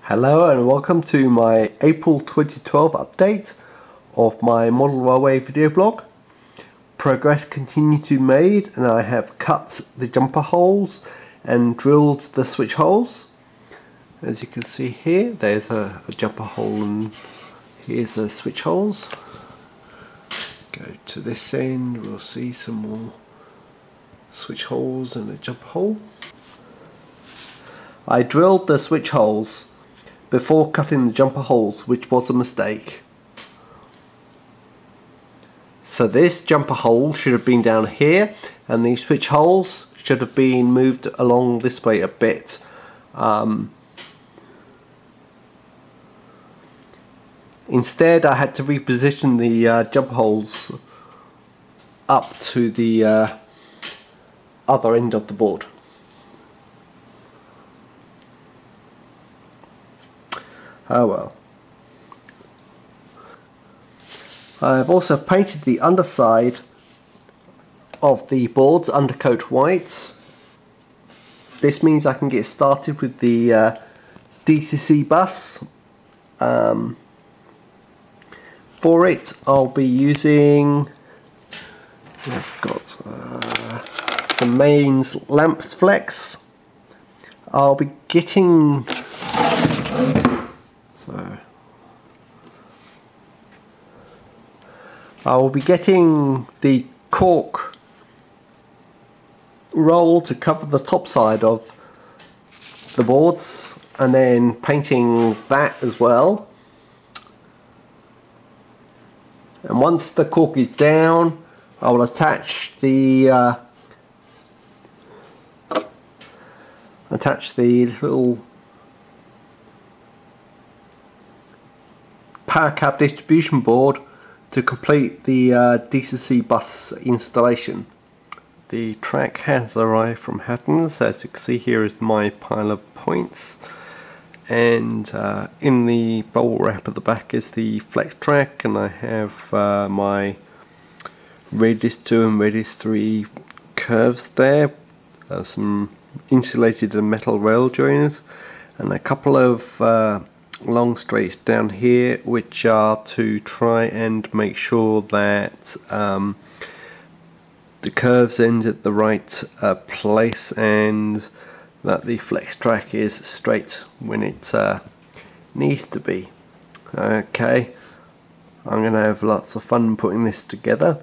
Hello and welcome to my April 2012 update of my model railway video blog. Progress continued to be made and I have cut the jumper holes and drilled the switch holes. As you can see here, there's a jumper hole and here's the switch holes. Go to this end, we'll see some more switch holes and a jumper hole. I drilled the switch holes before cutting the jumper holes, which was a mistake. So this jumper hole should have been down here and these switch holes should have been moved along this way a bit. Instead I had to reposition the jumper holes up to the other end of the board. Oh well. I've also painted the underside of the boards undercoat white. This means I can get started with the DCC bus. For it I'll be using, I've got some mains lamps flex. I'll be getting I will be getting the cork roll to cover the top side of the boards and then painting that as well. And once the cork is down, I will attach the little power cab distribution board to complete the DCC bus installation. The track has arrived from Hattons. As you can see, here is my pile of points, and in the bubble wrap at the back is the flex track, and I have my radius 2 and radius 3 curves there, some insulated and metal rail joiners, and a couple of long straights down here, which are to try and make sure that the curves end at the right place and that the flex track is straight when it needs to be. Okay, I'm going to have lots of fun putting this together.